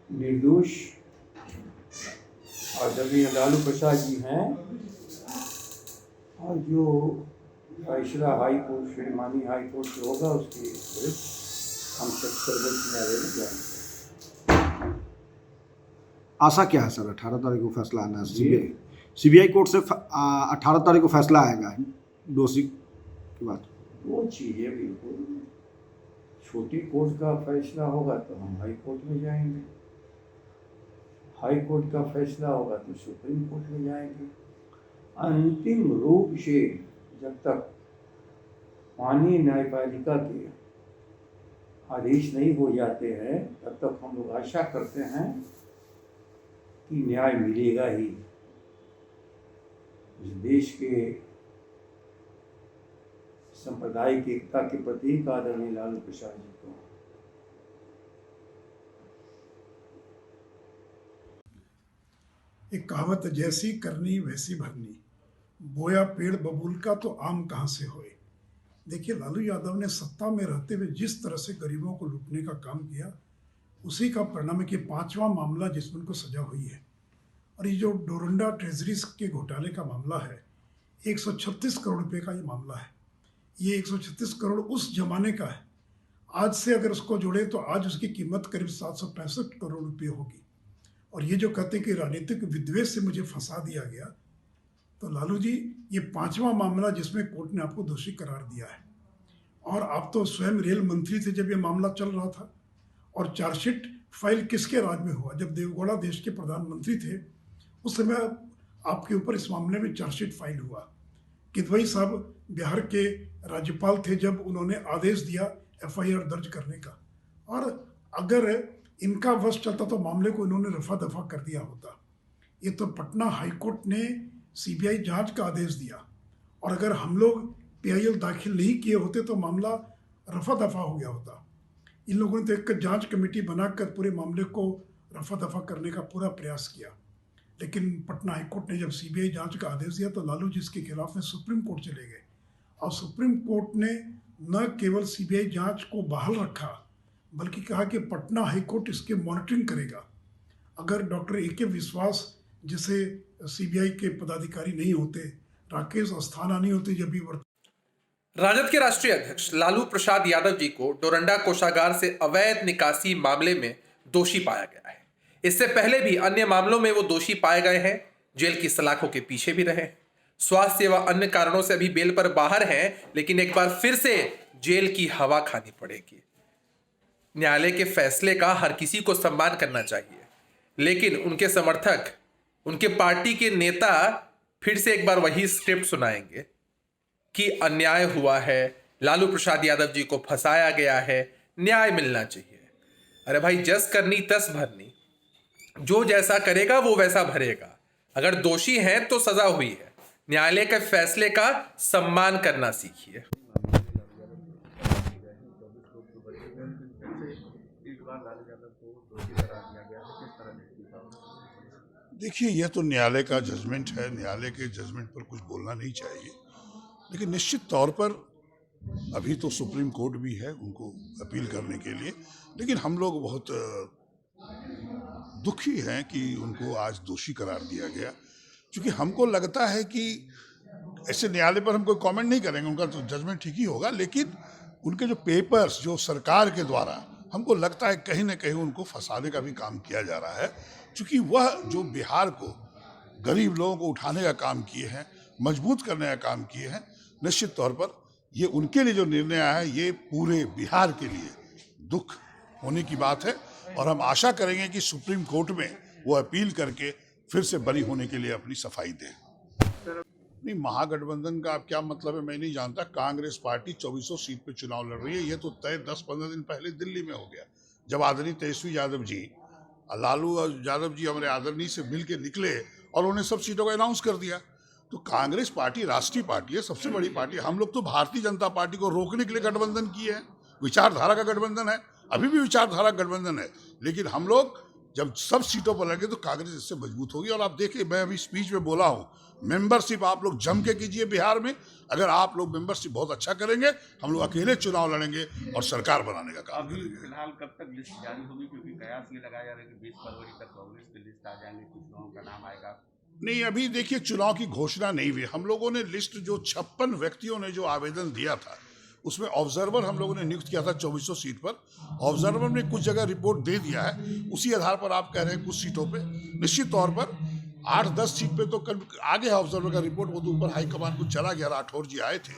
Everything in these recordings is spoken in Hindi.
निर्दोष आदरणीय लालू प्रसाद जी हैं, और जो फैसला हाई कोर्ट से माननीय हाई कोर्ट से होगा उसके विरुद्ध हम सब सर्वोच्च न्यायालय में जाएंगे। आशा क्या है सर? 18 तारीख को फैसला आना है। सीबीआई कोर्ट से 18 तारीख को फैसला आएगा दोषी की बात। वो चीज़ें बिल्कुल, छोटी कोर्ट का फैसला होगा तो हम हाई कोर्ट में जाएंगे, हाई कोर्ट का फैसला होगा तो सुप्रीम कोर्ट में जाएंगे। अंतिम रूप से जब तक माननीय न्यायपालिका के आदेश नहीं हो जाते हैं तब तक हम लोग आशा करते हैं कि न्याय मिलेगा ही। इस देश के सांप्रदायिक एकता के प्रतीक आदरणीय लालू प्रसाद जी को एक कहावत है, जैसी करनी वैसी भरनी, बोया पेड़ बबूल का तो आम कहाँ से होए। देखिए, लालू यादव ने सत्ता में रहते हुए जिस तरह से गरीबों को लूटने का काम किया, उसी का परिणाम है कि 5वां मामला जिसमें उनको सजा हुई है। और ये जो डोरंडा ट्रेजरीज के घोटाले का मामला है, 136 करोड़ रुपए का ये मामला है। ये 136 करोड़ उस जमाने का है। आज से अगर उसको जोड़े तो आज उसकी कीमत करीब 765 करोड़ रुपये होगी। और ये जो कहते हैं कि राजनीतिक विद्वेष से मुझे फंसा दिया गया, तो लालू जी, ये 5वां मामला जिसमें कोर्ट ने आपको दोषी करार दिया है। और आप तो स्वयं रेल मंत्री थे जब ये मामला चल रहा था। और चार्जशीट फाइल किसके राज में हुआ? जब देवगौड़ा देश के प्रधानमंत्री थे उस समय आपके ऊपर इस मामले में चार्जशीट फाइल हुआ। किदवई साहब बिहार के राज्यपाल थे जब उन्होंने आदेश दिया FIR दर्ज करने का। और अगर इनका वश चलता तो मामले को इन्होंने रफा दफा कर दिया होता। ये तो पटना हाईकोर्ट ने CBI जांच का आदेश दिया, और अगर हम लोग PIL दाखिल नहीं किए होते तो मामला रफा दफा हो गया होता। इन लोगों ने तो एक जांच कमेटी बनाकर पूरे मामले को रफा दफा करने का पूरा प्रयास किया। लेकिन पटना हाईकोर्ट ने जब CBI जांच का आदेश दिया तो लालू जी इसके खिलाफ में सुप्रीम कोर्ट चले गए। और सुप्रीम कोर्ट ने न केवल CBI जांच को बहाल रखा, बल्कि कहा कि पटना हाईकोर्ट इसके मॉनिटरिंग करेगा। अगर डॉक्टर AK विश्वास जैसे CBI के पदाधिकारी नहीं होते, राकेश अस्थाना नहीं होते जब भी राजद के राष्ट्रीय अध्यक्ष लालू प्रसाद यादव जी को डोरंडा कोषागार से अवैध निकासी मामले में दोषी पाया गया है। इससे पहले भी अन्य मामलों में वो दोषी पाए गए हैं, जेल की सलाखों के पीछे भी रहे। स्वास्थ्य व अन्य कारणों से अभी बेल पर बाहर हैं, लेकिन एक बार फिर से जेल की हवा खानी पड़ेगी। न्यायालय के फैसले का हर किसी को सम्मान करना चाहिए, लेकिन उनके समर्थक, उनके पार्टी के नेता फिर से एक बार वही स्क्रिप्ट सुनाएंगे कि अन्याय हुआ है, लालू प्रसाद यादव जी को फंसाया गया है, न्याय मिलना चाहिए। अरे भाई, जस करनी तस भरनी, जो जैसा करेगा वो वैसा भरेगा। अगर दोषी हैं तो सजा हुई है, न्यायालय के फैसले का सम्मान करना सीखिए। देखिए, यह तो न्यायालय का जजमेंट है, न्यायालय के जजमेंट पर कुछ बोलना नहीं चाहिए। लेकिन निश्चित तौर पर अभी तो सुप्रीम कोर्ट भी है उनको अपील करने के लिए। लेकिन हम लोग बहुत दुखी हैं कि उनको आज दोषी करार दिया गया, क्योंकि हमको लगता है कि ऐसे न्यायालय पर हम कोई कमेंट नहीं करेंगे, उनका तो जजमेंट ठीक ही होगा। लेकिन उनके जो पेपर्स जो सरकार के द्वारा, हमको लगता है कहीं ना कहीं उनको फंसाने का भी काम किया जा रहा है, क्योंकि वह जो बिहार को, गरीब लोगों को उठाने का काम किए हैं, मजबूत करने का काम किए हैं, निश्चित तौर पर ये उनके लिए जो निर्णय आया है ये पूरे बिहार के लिए दुख होने की बात है। और हम आशा करेंगे कि सुप्रीम कोर्ट में वो अपील करके फिर से बरी होने के लिए अपनी सफाई दें। नहीं, महागठबंधन का अब क्या मतलब है मैं नहीं जानता। कांग्रेस पार्टी 2400 सीट पे चुनाव लड़ रही है। ये तो तय 10-15 दिन पहले दिल्ली में हो गया, जब आदरणीय तेजस्वी यादव जी, लालू यादव जी हमारे आदरणीय से मिल के निकले और उन्होंने सब सीटों को अनाउंस कर दिया। तो कांग्रेस पार्टी राष्ट्रीय पार्टी है, सबसे बड़ी पार्टी। हम लोग तो भारतीय जनता पार्टी को रोकने के लिए गठबंधन किए हैं, विचारधारा का गठबंधन है, अभी भी विचारधारा गठबंधन है। लेकिन हम लोग जब सब सीटों पर लगे तो कांग्रेस इससे मजबूत होगी। और आप देखिए, मैं अभी स्पीच में बोला हूँ, मेंबरशिप आप लोग जम के कीजिए बिहार में। अगर आप लोग मेंबरशिप बहुत अच्छा करेंगे, हम लोग अकेले चुनाव लड़ेंगे और सरकार बनाने का काम अभी करेंगे। फिलहाल कब तक लिस्ट जारी होगी, क्योंकि कयास ये लगाया जा रहा है कि 20 फरवरी तक कांग्रेस की लिस्ट आ जाएंगे, कुछ लोगों का नाम आएगा? नहीं, अभी देखिए चुनाव की घोषणा नहीं हुई। हम लोगों ने लिस्ट जो 56 व्यक्तियों ने जो आवेदन दिया था, उसमें ऑब्जर्वर हम लोगों ने नियुक्त किया था 2400 सीट पर। ऑब्जर्वर ने कुछ जगह रिपोर्ट दे दिया है, उसी आधार पर आप कह रहे हैं कुछ सीटों पे निश्चित तौर पर 8-10 सीट पे तो कल आगे है ऑब्जर्वर का रिपोर्ट, वो तो ऊपर हाईकमान को चला गया, राठौर जी आए थे।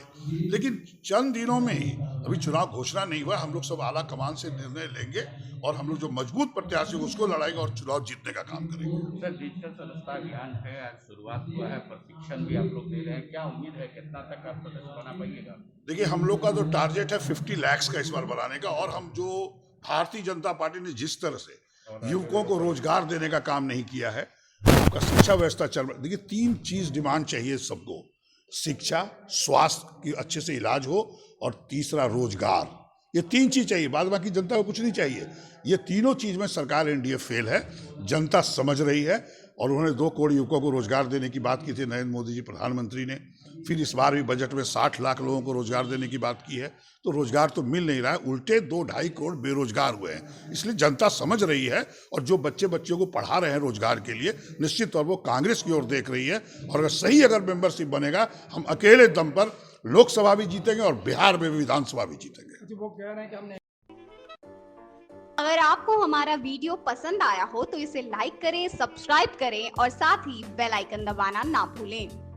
लेकिन चंद दिनों में ही, अभी चुनाव घोषणा नहीं हुआ, हम लोग सब आला कमान से निर्णय लेंगे और हम लोग जो मजबूत प्रत्याशी उसको लड़ाएंगे और चुनाव जीतने का काम करेंगे। सर, डिजिटल सदस्यता अभियान है, आज शुरुआत हुआ है, प्रशिक्षण भी आप लोग दे रहे हैं, क्या उम्मीद है कितना तक आप सदस्य बना पाइएगा? देखिए, हम लोग का तो टारगेट है 50 लाख का इस बार बनाने का। और हम जो भारतीय जनता पार्टी ने जिस तरह से युवकों को रोजगार देने का काम नहीं किया है, आपका शिक्षा व्यवस्था चल रहा है। देखिए, 3 चीज डिमांड चाहिए सबको, शिक्षा, स्वास्थ्य की अच्छे से इलाज हो, और तीसरा रोजगार। ये 3 चीज चाहिए, बाद बाकी जनता को कुछ नहीं चाहिए। ये तीनों चीज में सरकार एनडीए फेल है, जनता समझ रही है। और उन्होंने 2 करोड़ युवकों को रोजगार देने की बात की थी नरेंद्र मोदी जी प्रधानमंत्री ने। फिर इस बार भी बजट में 60 लाख लोगों को रोजगार देने की बात की है। तो रोजगार तो मिल नहीं रहा है, उल्टे 2-2.5 करोड़ बेरोजगार हुए हैं। इसलिए जनता समझ रही है, और जो बच्चों को पढ़ा रहे हैं रोजगार के लिए, निश्चित तौर पर वो कांग्रेस की ओर देख रही है। और अगर मेंबरशिप बनेगा, हम अकेले दम पर लोकसभा भी जीतेंगे और बिहार में भी विधानसभा भी जीतेंगे। अगर आपको हमारा वीडियो पसंद आया हो तो इसे लाइक करें, सब्सक्राइब करें और साथ ही बेल आइकन दबाना ना भूलें।